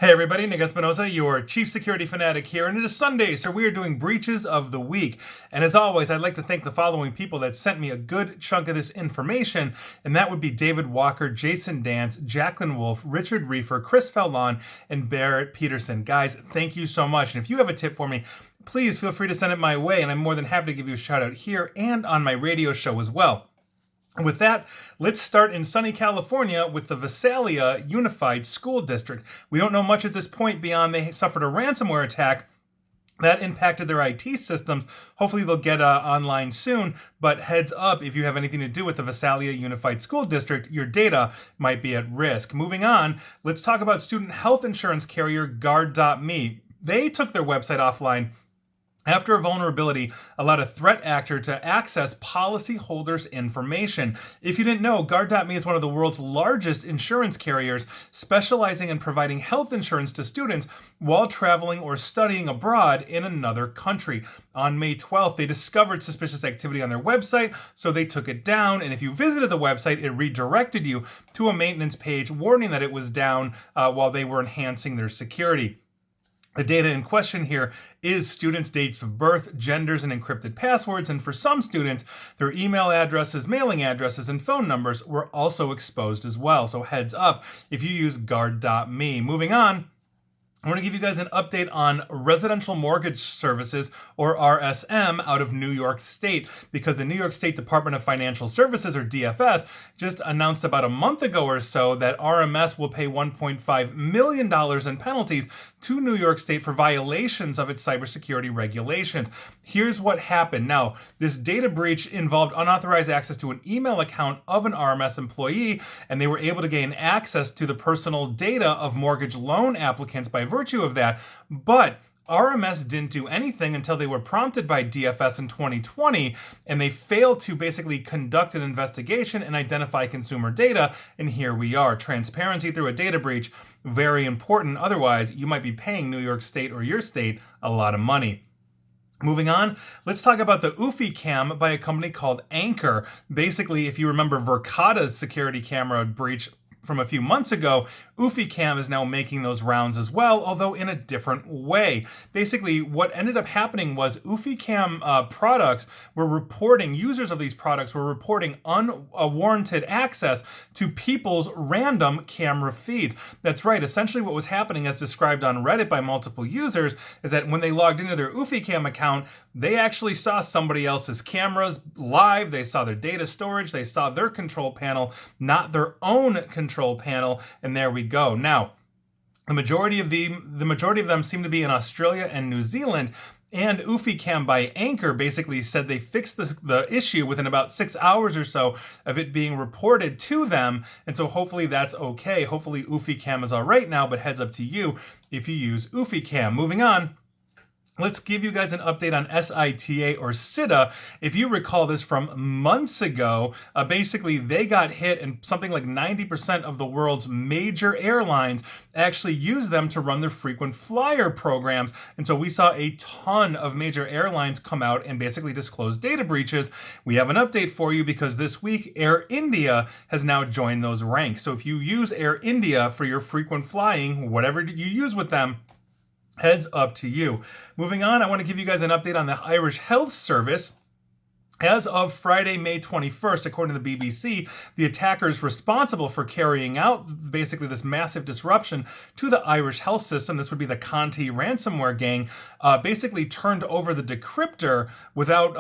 Hey everybody, Nick Espinosa, your Chief Security Fanatic here, and it is Sunday, so we are doing Breaches of the Week. And as always, I'd like to thank the following people that sent me a good chunk of this information, and that would be David Walker, Jason Dance, Jacqueline Wolf, Richard Reefer, Chris Fallon, and Barrett Peterson. Guys, thank you so much, and if you have a tip for me, please feel free to send it my way, and I'm more than happy to give you a shout out here and on my radio show as well. With that, let's start in sunny California with the Visalia Unified School District. We don't know much at this point beyond they suffered a ransomware attack that impacted their IT systems. Hopefully they'll get online soon, but heads up, if you have anything to do with the Visalia Unified School District, your data might be at risk. Moving on, let's talk about student health insurance carrier Guard.me. They took their website offline after a vulnerability allowed a threat actor to access policyholders' information. If you didn't know, Guard.me is one of the world's largest insurance carriers, specializing in providing health insurance to students while traveling or studying abroad in another country. On May 12th, they discovered suspicious activity on their website, so they took it down, and if you visited the website, it redirected you to a maintenance page warning that it was down while they were enhancing their security. The data in question here is students' dates of birth, genders, and encrypted passwords, and for some students, their email addresses, mailing addresses, and phone numbers were also exposed as well. So heads up if you use Guard.me. Moving on, I want to give you guys an update on residential mortgage services, or RSM, out of New York State, because the New York State Department of Financial Services, or DFS, just announced about a month ago or so that RMS will pay $1.5 million in penalties to New York State for violations of its cybersecurity regulations. Here's what happened. Now, this data breach involved unauthorized access to an email account of an RMS employee, and they were able to gain access to the personal data of mortgage loan applicants by virtue of that. But RMS didn't do anything until they were prompted by DFS in 2020, and they failed to basically conduct an investigation and identify consumer data, and here we are. Transparency through a data breach, very important. Otherwise, you might be paying New York State or your state a lot of money. Moving on, let's talk about the Ufi Cam by a company called Anchor. Basically, if you remember Verkada's security camera breach from a few months ago, UfiCam is now making those rounds as well, although in a different way. Basically, what ended up happening was UfiCam products were reporting, users of these products were reporting unwarranted access to people's random camera feeds. That's right, essentially what was happening, as described on Reddit by multiple users, is that when they logged into their UfiCam account, they actually saw somebody else's cameras live, they saw their data storage, they saw their control panel, not their own control panel, and there we go. Now, the majority of them seem to be in Australia and New Zealand, and UfiCam by Anchor basically said they fixed the issue within about 6 hours or so of it being reported to them, and so hopefully that's okay. Hopefully UfiCam is all right now, but heads up to you if you use UfiCam. Moving on, let's give you guys an update on SITA, or SITA. If you recall this from months ago, basically they got hit, and something like 90% of the world's major airlines actually use them to run their frequent flyer programs. And so we saw a ton of major airlines come out and basically disclose data breaches. We have an update for you because this week Air India has now joined those ranks. So if you use Air India for your frequent flying, whatever you use with them, heads up to you. Moving on, I want to give you guys an update on the Irish Health Service. As of Friday, May 21st, according to the BBC, the attackers responsible for carrying out basically this massive disruption to the Irish health system, this would be the Conti ransomware gang, basically turned over the decryptor without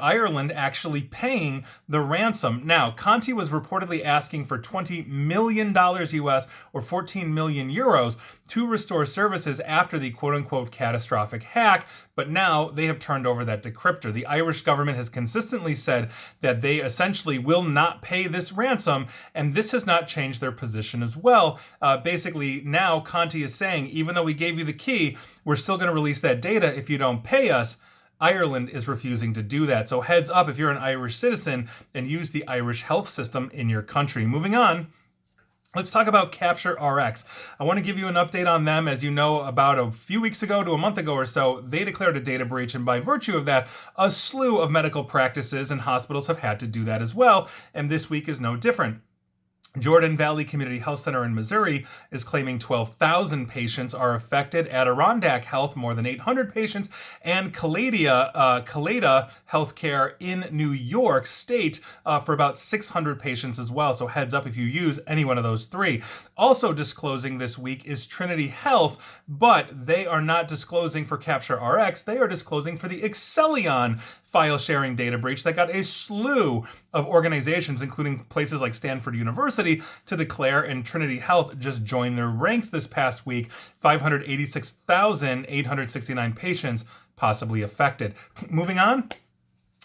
Ireland actually paying the ransom. Now, Conti was reportedly asking for $20 million US, or 14 million euros, to restore services after the quote-unquote catastrophic hack, but now they have turned over that decryptor. The Irish government has consistently said that they essentially will not pay this ransom, and this has not changed their position as well. Basically, now Conti is saying, even though we gave you the key, we're still going to release that data if you don't pay us. Ireland is refusing to do that. So heads up if you're an Irish citizen and use the Irish health system in your country. Moving on, let's talk about Capture RX. I want to give you an update on them. As you know, about a few weeks ago to a month ago or so, they declared a data breach, and by virtue of that, a slew of medical practices and hospitals have had to do that as well, and this week is no different. Jordan Valley Community Health Center in Missouri is claiming 12,000 patients are affected. Adirondack Health, more than 800 patients. And Caleda Healthcare in New York State for about 600 patients as well. So heads up if you use any one of those three. Also disclosing this week is Trinity Health, but they are not disclosing for Capture RX. They are disclosing for the Excellion file sharing data breach that got a slew of organizations, including places like Stanford University, to declare, and Trinity Health just joined their ranks this past week. 586,869 patients possibly affected. Moving on.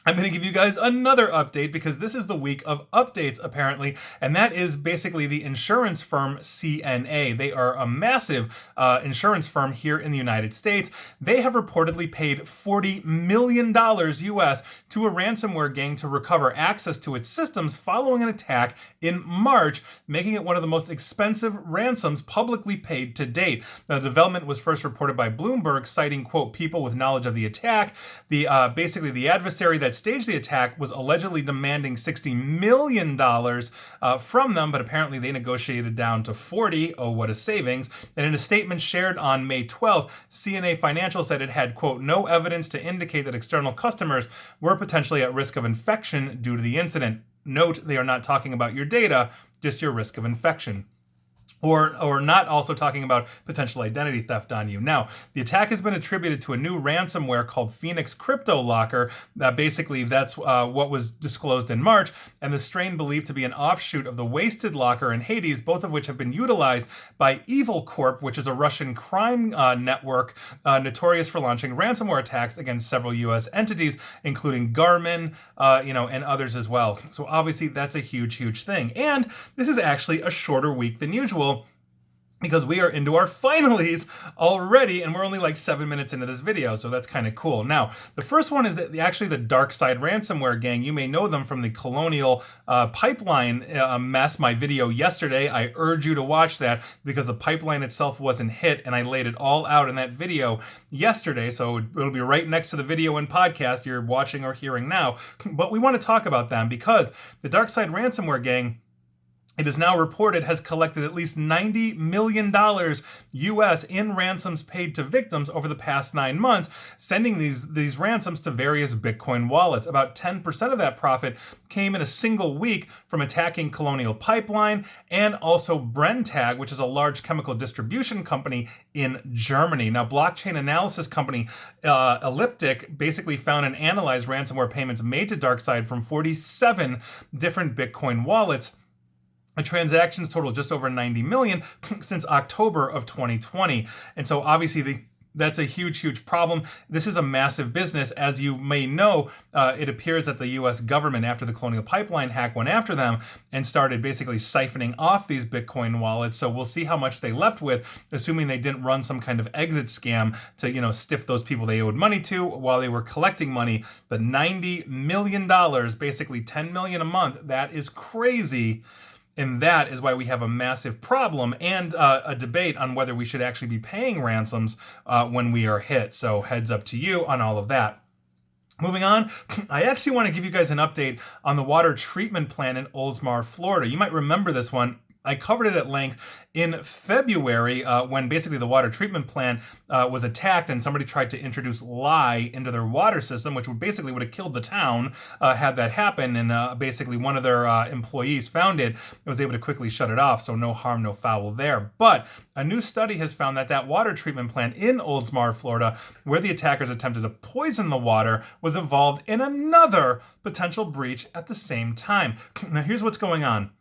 I'm going to give you guys another update because this is the week of updates, apparently, and that is basically the insurance firm CNA. They are a massive insurance firm here in the United States. They have reportedly paid $40 million US to a ransomware gang to recover access to its systems following an attack in March, making it one of the most expensive ransoms publicly paid to date. Now, the development was first reported by Bloomberg, citing, quote, people with knowledge of the attack. Basically, the adversary that staged the attack was allegedly demanding $60 million from them, but apparently they negotiated down to 40. Oh, what a savings. And in a statement shared on May 12th, CNA Financial said it had, quote, no evidence to indicate that external customers were potentially at risk of infection due to the incident. Note, they are not talking about your data, just your risk of infection. Or not also talking about potential identity theft on you. Now, the attack has been attributed to a new ransomware called Phoenix Crypto Locker. Basically, that's what was disclosed in March, and the strain believed to be an offshoot of the Wasted Locker and Hades, both of which have been utilized by Evil Corp, which is a Russian crime network notorious for launching ransomware attacks against several U.S. entities, including Garmin, and others as well. So obviously, that's a huge, huge thing. And this is actually a shorter week than usual, because we are into our finalies already, and we're only like 7 minutes into this video, so that's kind of cool. Now, the first one is that actually the Dark Side Ransomware gang. You may know them from the Colonial Pipeline mess, my video yesterday. I urge you to watch that because the pipeline itself wasn't hit, and I laid it all out in that video yesterday, so it'll be right next to the video and podcast you're watching or hearing now. But we want to talk about them because the Dark Side Ransomware gang, it is now reported, has collected at least $90 million US in ransoms paid to victims over the past 9 months, sending these ransoms to various Bitcoin wallets. About 10% of that profit came in a single week from attacking Colonial Pipeline and also Brenntag, which is a large chemical distribution company in Germany. Now, blockchain analysis company Elliptic basically found and analyzed ransomware payments made to DarkSide from 47 different Bitcoin wallets. The transactions total just over 90 million since October of 2020. And so obviously that's a huge, huge problem. This is a massive business. As you may know, it appears that the US government, after the Colonial Pipeline hack, went after them and started basically siphoning off these Bitcoin wallets. So we'll see how much they left with, assuming they didn't run some kind of exit scam to, stiff those people they owed money to while they were collecting money. But $90 million, basically 10 million a month, that is crazy. And that is why we have a massive problem and a debate on whether we should actually be paying ransoms when we are hit. So heads up to you on all of that. Moving on, I actually want to give you guys an update on the water treatment plant in Oldsmar, Florida. You might remember this one. I covered it at length in February when basically the water treatment plant was attacked and somebody tried to introduce lye into their water system, which would have killed the town had that happen. And basically one of their employees found it and was able to quickly shut it off. So no harm, no foul there. But a new study has found that water treatment plant in Oldsmar, Florida, where the attackers attempted to poison the water, was involved in another potential breach at the same time. Now here's what's going on.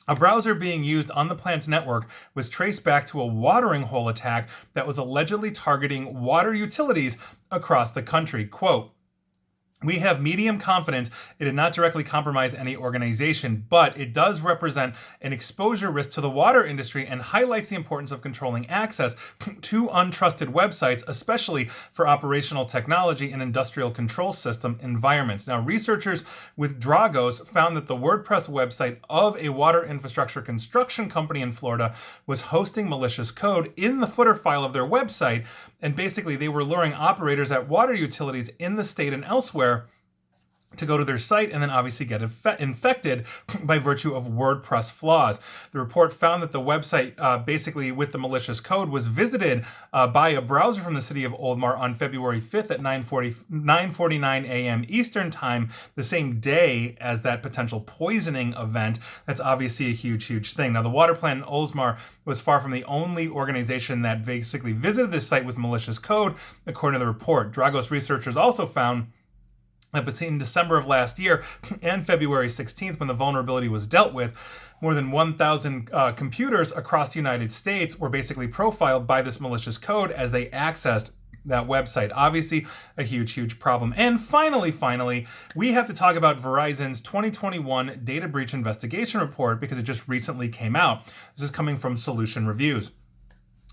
A browser being used on the plant's network was traced back to a watering hole attack that was allegedly targeting water utilities across the country. Quote, we have medium confidence it did not directly compromise any organization, but it does represent an exposure risk to the water industry and highlights the importance of controlling access to untrusted websites, especially for operational technology and industrial control system environments. Now, researchers with Dragos found that the WordPress website of a water infrastructure construction company in Florida was hosting malicious code in the footer file of their website, and basically they were luring operators at water utilities in the state and elsewhere to go to their site and then obviously get infected by virtue of WordPress flaws. The report found that the website, basically with the malicious code, was visited by a browser from the city of Oldmar on February 5th at 9:49 a.m. Eastern Time, the same day as that potential poisoning event. That's obviously a huge, huge thing. Now, the water plant in Oldmar was far from the only organization that basically visited this site with malicious code, according to the report. Dragos researchers also found that between December of last year and February 16th, when the vulnerability was dealt with, more than 1,000 computers across the United States were basically profiled by this malicious code as they accessed that website. Obviously, a huge, huge problem. And finally, we have to talk about Verizon's 2021 data breach investigation report because it just recently came out. This is coming from Solution Reviews.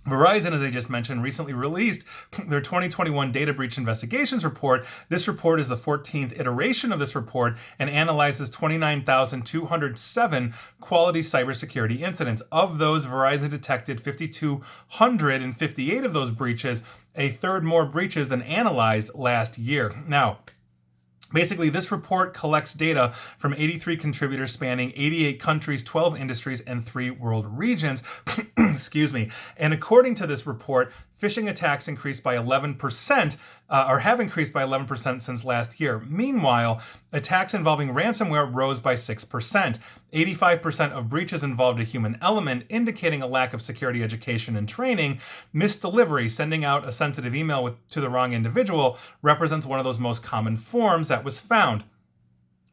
Verizon, as I just mentioned, recently released their 2021 Data Breach Investigations Report. This report is the 14th iteration of this report and analyzes 29,207 quality cybersecurity incidents. Of those, Verizon detected 5,258 of those breaches, a third more breaches than analyzed last year. Now, basically, this report collects data from 83 contributors spanning 88 countries, 12 industries, and 3 world regions. Excuse me. And according to this report, phishing attacks increased by 11%, or have increased by 11% since last year. Meanwhile, attacks involving ransomware rose by 6%. 85% of breaches involved a human element, indicating a lack of security education and training. Misdelivery, sending out a sensitive email to the wrong individual, represents one of those most common forms that was found.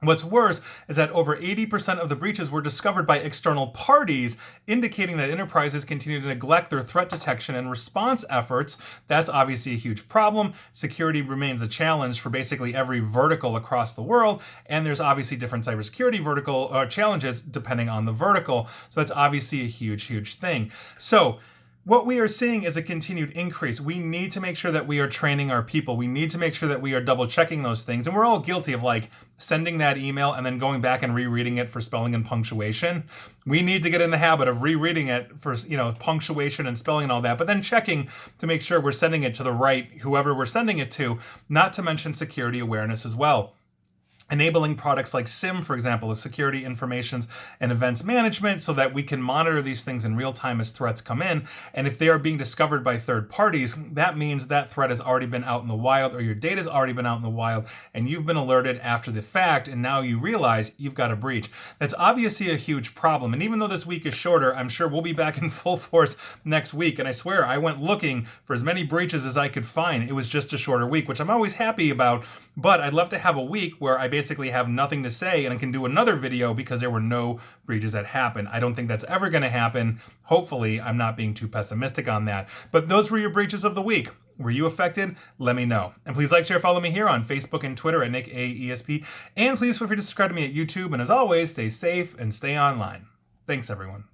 What's worse is that over 80% of the breaches were discovered by external parties, indicating that enterprises continue to neglect their threat detection and response efforts. That's obviously a huge problem. Security remains a challenge for basically every vertical across the world, and there's obviously different cybersecurity vertical challenges depending on the vertical. So that's obviously a huge, huge thing. So what we are seeing is a continued increase. We need to make sure that we are training our people. We need to make sure that we are double checking those things. And we're all guilty of sending that email and then going back and rereading it for spelling and punctuation. We need to get in the habit of rereading it for, punctuation and spelling and all that, but then checking to make sure we're sending it to the right, whoever we're sending it to, not to mention security awareness as well. Enabling products like SIM, for example, the security informations and events management, so that we can monitor these things in real time as threats come in. And if they are being discovered by third parties, that means that threat has already been out in the wild, or your data has already been out in the wild, and you've been alerted after the fact, and now you realize you've got a breach. That's obviously a huge problem. And even though this week is shorter, I'm sure we'll be back in full force next week. And I swear, I went looking for as many breaches as I could find. It was just a shorter week, which I'm always happy about, but I'd love to have a week where I basically have nothing to say and I can do another video because there were no breaches that happened. I don't think that's ever going to happen. Hopefully, I'm not being too pessimistic on that. But those were your breaches of the week. Were you affected? Let me know. And please like, share, follow me here on Facebook and Twitter at NickAESP. And please feel free to subscribe to me at YouTube. And as always, stay safe and stay online. Thanks, everyone.